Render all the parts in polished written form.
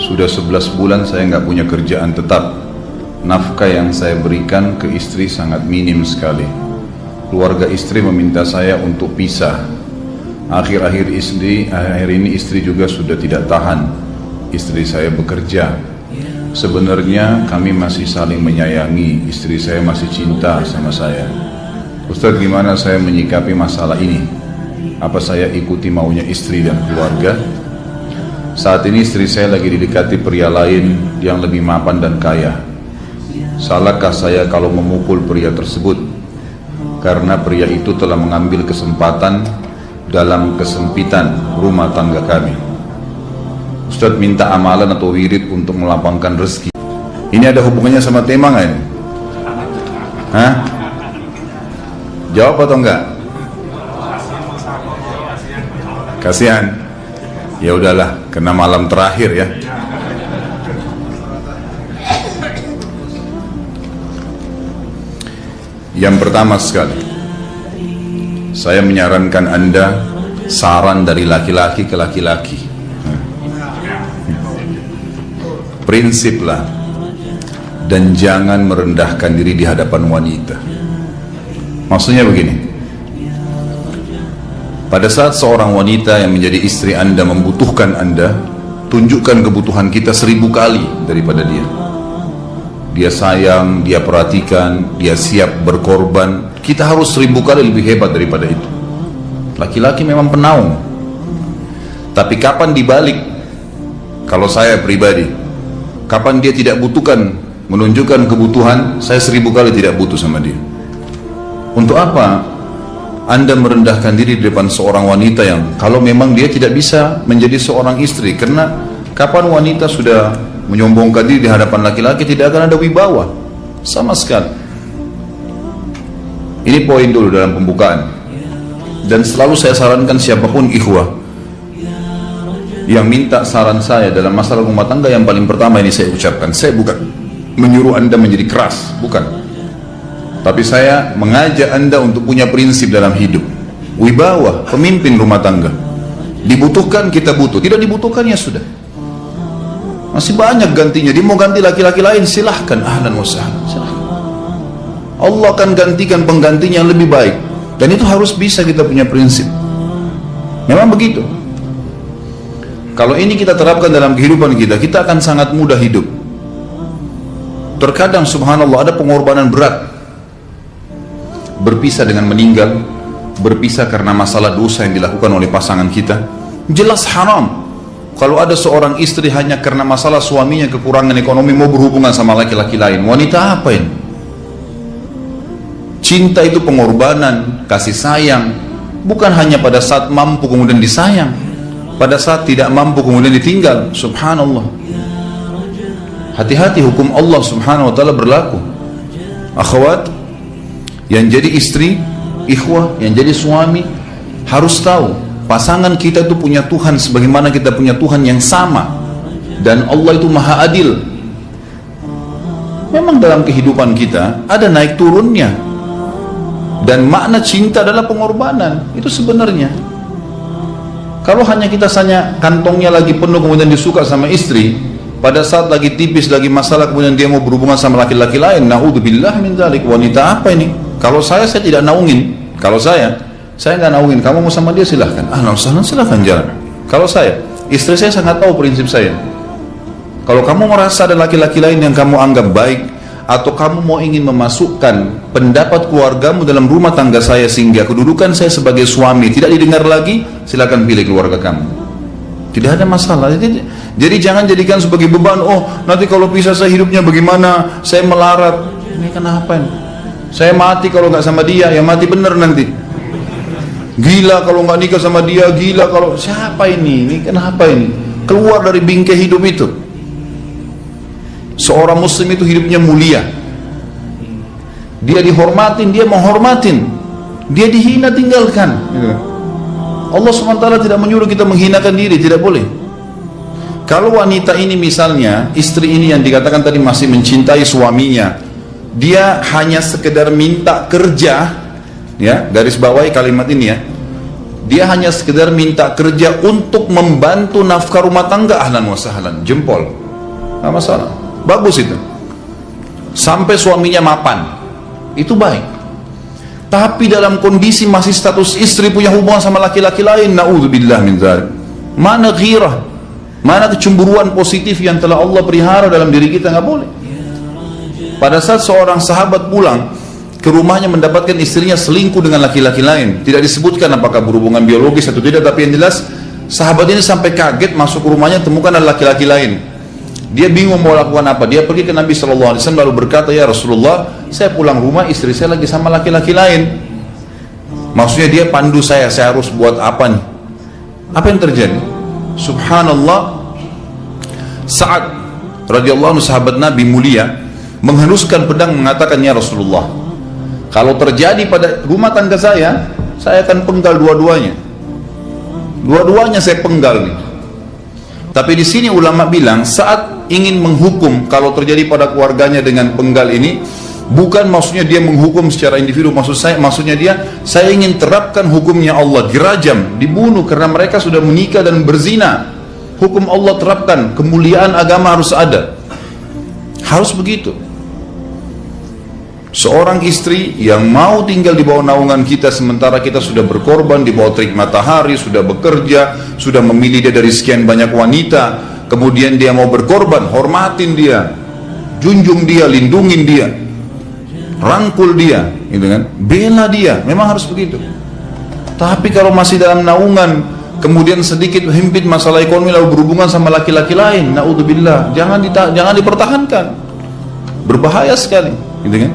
Sudah 11 bulan saya nggak punya kerjaan tetap. Nafkah yang saya berikan ke istri sangat minim sekali. Keluarga istri meminta saya untuk pisah. Akhir-akhir ini istri juga sudah tidak tahan. Istri saya bekerja. Sebenarnya kami masih saling menyayangi. Istri saya masih cinta sama saya. Ustadz, gimana saya menyikapi masalah ini? Apa saya ikuti maunya istri dan keluarga? Saat ini istri saya lagi didekati pria lain yang lebih mapan dan kaya. Salahkah saya kalau memukul pria tersebut? Karena pria itu telah mengambil kesempatan dalam kesempitan rumah tangga kami. Ustadz minta amalan atau wirid untuk melapangkan rezeki. Ini ada hubungannya sama tema nggak ini? Hah? Jawab atau enggak? Kasihan. Ya udahlah, kena malam terakhir ya. Yang pertama sekali, saya menyarankan Anda saran dari laki-laki ke laki-laki. Prinsiplah dan jangan merendahkan diri di hadapan wanita. Maksudnya begini, pada saat seorang wanita yang menjadi istri Anda membutuhkan Anda, tunjukkan kebutuhan kita 1000 kali daripada dia. Dia sayang, dia perhatikan, dia siap berkorban. Kita harus 1000 kali lebih hebat daripada itu. Laki-laki memang penaung. Tapi kapan dibalik? Kalau saya pribadi, kapan dia tidak butuhkan, menunjukkan kebutuhan, saya 1000 kali tidak butuh sama dia. Untuk apa Anda merendahkan diri di depan seorang wanita yang kalau memang dia tidak bisa menjadi seorang istri? Karena kapan wanita sudah menyombongkan diri di hadapan laki-laki, tidak akan ada wibawa sama sekali. Ini poin dulu dalam pembukaan. Dan selalu saya sarankan siapapun ikhwah yang minta saran saya dalam masalah rumah tangga, yang paling pertama ini saya ucapkan, saya bukan menyuruh Anda menjadi keras, bukan. Tapi saya mengajak Anda untuk punya prinsip dalam hidup. Wibawa, pemimpin rumah tangga. Dibutuhkan kita butuh, tidak dibutuhkan ya sudah. Masih banyak gantinya. Dia mau ganti laki-laki lain, silahkan, ahlan wa sahlan, silahkan. Allah akan gantikan penggantinya yang lebih baik. Dan itu harus bisa kita punya prinsip. Memang begitu. Kalau ini kita terapkan dalam kehidupan kita, kita akan sangat mudah hidup. Terkadang subhanallah ada pengorbanan berat. Berpisah dengan meninggal, berpisah karena masalah dosa yang dilakukan oleh pasangan kita, jelas haram. Kalau ada seorang istri hanya karena masalah suaminya kekurangan ekonomi mau berhubungan sama laki-laki lain, wanita apa ini? Cinta itu pengorbanan, kasih sayang, bukan hanya pada saat mampu kemudian disayang, pada saat tidak mampu kemudian ditinggal. Subhanallah. Hati-hati, hukum Allah subhanahu wa ta'ala berlaku. Akhwat yang jadi istri, ikhwah yang jadi suami, harus tahu pasangan kita itu punya Tuhan sebagaimana kita punya Tuhan yang sama. Dan Allah itu maha adil. Memang dalam kehidupan kita ada naik turunnya. Dan makna cinta adalah pengorbanan. Itu sebenarnya. Kalau hanya kita kantongnya lagi penuh kemudian disuka sama istri, pada saat lagi tipis, lagi masalah kemudian dia mau berhubungan sama laki-laki lain, na'udzubillah min dzalik. Wanita apa ini? Kalau saya tidak naungin. Kalau saya nggak naungin. Kamu mau sama dia silahkan, ahlan sahlan, silahkan jalan. Kalau saya, istri saya sangat tahu prinsip saya. Kalau kamu merasa ada laki-laki lain yang kamu anggap baik, atau kamu mau ingin memasukkan pendapat keluargamu dalam rumah tangga saya sehingga kedudukan saya sebagai suami tidak didengar lagi, silakan pilih keluarga kamu. Tidak ada masalah. Jadi jangan jadikan sebagai beban. Oh, nanti kalau pisah saya hidupnya bagaimana? Saya melarat. Ini kenapa ini? Saya mati kalau nggak sama dia, ya mati bener nanti. Gila kalau nggak nikah sama dia, gila kalau siapa ini? Ini kenapa ini? Keluar dari bingkai hidup itu. Seorang muslim itu hidupnya mulia. Dia dihormatin, dia menghormatin. Dia dihina, tinggalkan. Allah SWT tidak menyuruh kita menghinakan diri, tidak boleh. Kalau wanita ini misalnya, istri ini yang dikatakan tadi masih mencintai suaminya, dia hanya sekedar minta kerja, ya, garis bawahi kalimat ini ya, dia hanya sekedar minta kerja untuk membantu nafkah rumah tangga, ahlan wa sahlan, jempol, nggak masalah, bagus itu. Sampai suaminya mapan, itu baik. Tapi dalam kondisi masih status istri punya hubungan sama laki-laki lain, na'udzubillah min dzalik. Mana ghirah, mana kecemburuan positif yang telah Allah pelihara dalam diri kita, nggak boleh. Pada saat seorang sahabat pulang ke rumahnya mendapatkan istrinya selingkuh dengan laki-laki lain, tidak disebutkan apakah berhubungan biologis atau tidak, tapi yang jelas sahabat ini sampai kaget, masuk ke rumahnya temukan ada laki-laki lain. Dia bingung mau lakukan apa. Dia pergi ke Nabi SAW lalu berkata, ya Rasulullah, saya pulang rumah istri saya lagi sama laki-laki lain. Maksudnya dia pandu saya harus buat apa nih? Apa yang terjadi? Subhanallah, Sa'ad radhiyallahu anhu, sahabat Nabi mulia, menghenuskan pedang mengatakan, ya Rasulullah, kalau terjadi pada rumah tangga saya akan penggal dua-duanya. Dua-duanya saya penggal nih. Tapi di sini ulama bilang, saat ingin menghukum kalau terjadi pada keluarganya dengan penggal ini, bukan maksudnya dia menghukum secara individu, maksudnya dia, saya ingin terapkan hukumnya Allah, dirajam, dibunuh karena mereka sudah menikah dan berzina. Hukum Allah terapkan, kemuliaan agama harus ada. Harus begitu. Seorang istri yang mau tinggal di bawah naungan kita sementara kita sudah berkorban di bawah terik matahari, sudah bekerja, sudah memilih dia dari sekian banyak wanita, kemudian dia mau berkorban, hormatin dia, junjung dia, lindungin dia, rangkul dia, gitu kan, bela dia, memang harus begitu. Tapi kalau masih dalam naungan, kemudian sedikit himpit masalah ekonomi lalu berhubungan sama laki-laki lain, naudzubillah, jangan dipertahankan, berbahaya sekali, gitu kan.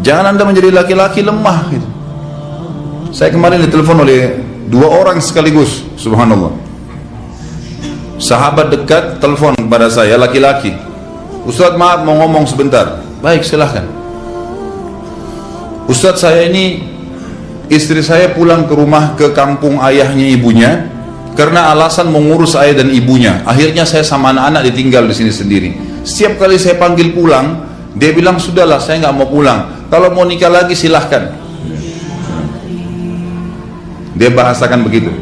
Jangan Anda menjadi laki-laki lemah gitu. Saya kemarin ditelepon oleh dua orang sekaligus, subhanallah. Sahabat dekat telepon kepada saya, laki-laki. Ustaz, maaf mau ngomong sebentar. Baik, silahkan. Ustaz, saya ini, istri saya pulang ke rumah ke kampung ayahnya ibunya karena alasan mengurus ayah dan ibunya. Akhirnya saya sama anak-anak ditinggal di sini sendiri. Setiap kali saya panggil pulang, dia bilang, sudahlah saya nggak mau pulang, kalau mau nikah lagi silahkan. Dia bahasakan begitu.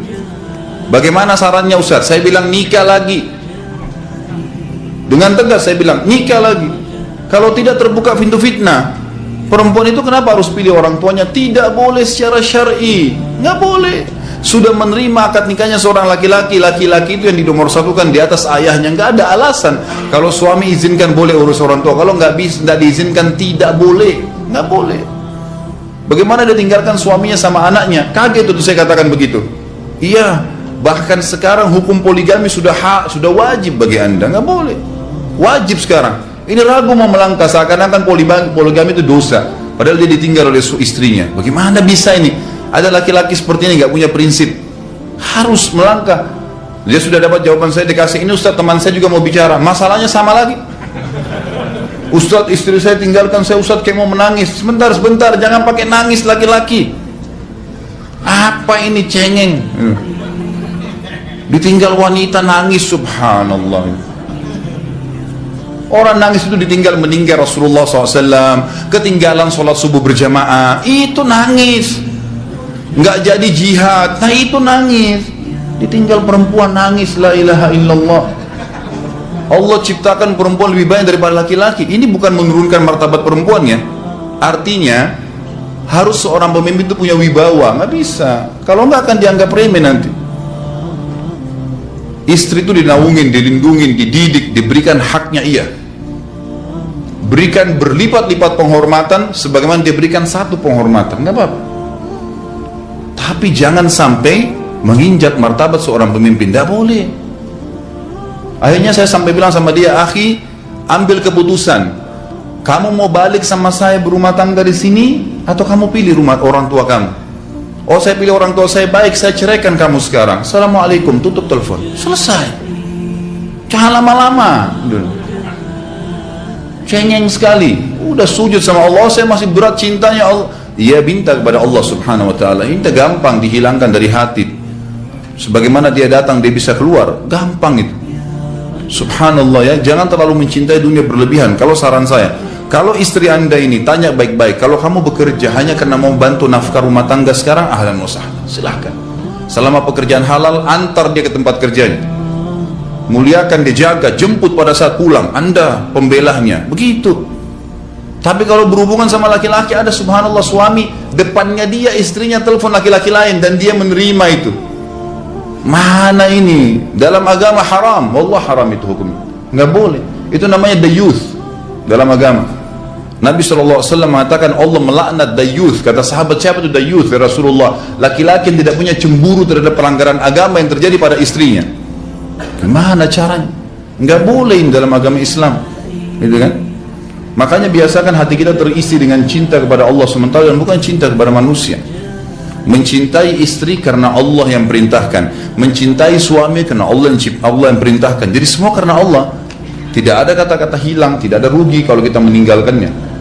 Bagaimana sarannya Ustaz? Saya bilang nikah lagi. Dengan tegas saya bilang nikah lagi. Kalau tidak terbuka pintu fitnah. Perempuan itu kenapa harus pilih orang tuanya? Tidak boleh secara syar'i, nggak boleh. Sudah menerima akad nikahnya seorang laki-laki, laki-laki itu yang dinomorsatukan di atas ayahnya, nggak ada alasan. Kalau suami izinkan boleh urus orang tua, kalau nggak diizinkan tidak boleh, nggak boleh. Bagaimana dia tinggalkan suaminya sama anaknya? Kaget itu saya katakan begitu. Iya, bahkan sekarang hukum poligami sudah wajib bagi Anda, nggak boleh, wajib sekarang. Ini ragu mau melangkah seakan-akan poligami itu dosa, padahal dia ditinggal oleh istrinya. Bagaimana bisa ini? Ada laki-laki seperti ini nggak punya prinsip, harus melangkah. Dia sudah dapat jawaban saya, dikasih ini, Ustaz teman saya juga mau bicara, masalahnya sama lagi. Ustaz istri saya tinggalkan saya, Ustaz kayak mau menangis. Sebentar, jangan pakai nangis laki-laki. Apa ini cengeng? Ditinggal wanita nangis, subhanallah. Orang nangis itu ditinggal meninggal Rasulullah SAW, ketinggalan sholat subuh berjamaah, itu nangis. Nggak jadi jihad, nah itu nangis. Ditinggal perempuan nangis, la ilaha illallah. Allah ciptakan perempuan lebih banyak daripada laki-laki. Ini bukan menurunkan martabat perempuannya. Artinya harus seorang pemimpin itu punya wibawa. Nggak bisa, kalau nggak akan dianggap remeh nanti. Istri itu dinaungin, dilindungin, dididik, diberikan haknya ia. Berikan berlipat-lipat penghormatan sebagaimana dia berikan satu penghormatan, nggak apa-apa. Tapi jangan sampai menginjak martabat seorang pemimpin, tidak boleh. Akhirnya saya sampai bilang sama dia, akhi, ambil keputusan. Kamu mau balik sama saya berumah tangga di sini, atau kamu pilih rumah orang tua kamu? Oh, saya pilih orang tua saya, baik, saya ceraikan kamu sekarang. Assalamualaikum, tutup telepon, selesai. Jangan lama-lama. Cengeng sekali, udah sujud sama Allah, saya masih berat cintanya Allah. Ia minta kepada Allah subhanahu wa ta'ala, ini gampang dihilangkan dari hati. Sebagaimana dia datang, dia bisa keluar, gampang itu. Subhanallah ya, jangan terlalu mencintai dunia berlebihan. Kalau saran saya, kalau istri Anda ini tanya baik-baik, kalau kamu bekerja hanya karena mau bantu nafkah rumah tangga sekarang, ahlan wa sahlan, silahkan. Selama pekerjaan halal, antar dia ke tempat kerjanya. Muliakan dia, jaga, jemput pada saat pulang. Anda pembelahnya. Begitu. Tapi kalau berhubungan sama laki-laki, ada subhanallah suami depannya dia, istrinya telepon laki-laki lain dan dia menerima itu. Mana ini? Dalam agama haram. Wallah haram itu hukumnya. Nggak boleh. Itu namanya dayuth dalam agama. Nabi SAW mengatakan Allah melaknat dayuth. Kata sahabat, siapa itu dayuth ya Rasulullah? Laki-laki yang tidak punya cemburu terhadap pelanggaran agama yang terjadi pada istrinya. Gimana caranya? Nggak boleh dalam agama Islam, gitu kan? Makanya biasakan hati kita terisi dengan cinta kepada Allah SWT dan bukan cinta kepada manusia. Mencintai istri karena Allah yang perintahkan, mencintai suami karena Allah yang perintahkan. Jadi semua karena Allah. Tidak ada kata-kata hilang, tidak ada rugi kalau kita meninggalkannya.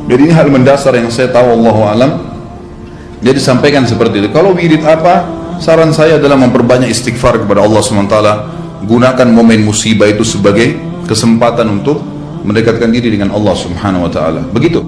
Jadi ini hal mendasar yang saya tahu, Allahu alam. Jadi sampaikan seperti itu. Kalau wirid apa? Saran saya adalah memperbanyak istighfar kepada Allah SWT. Gunakan momen musibah itu sebagai kesempatan untuk mendekatkan diri dengan Allah Subhanahu wa taala. Begitu.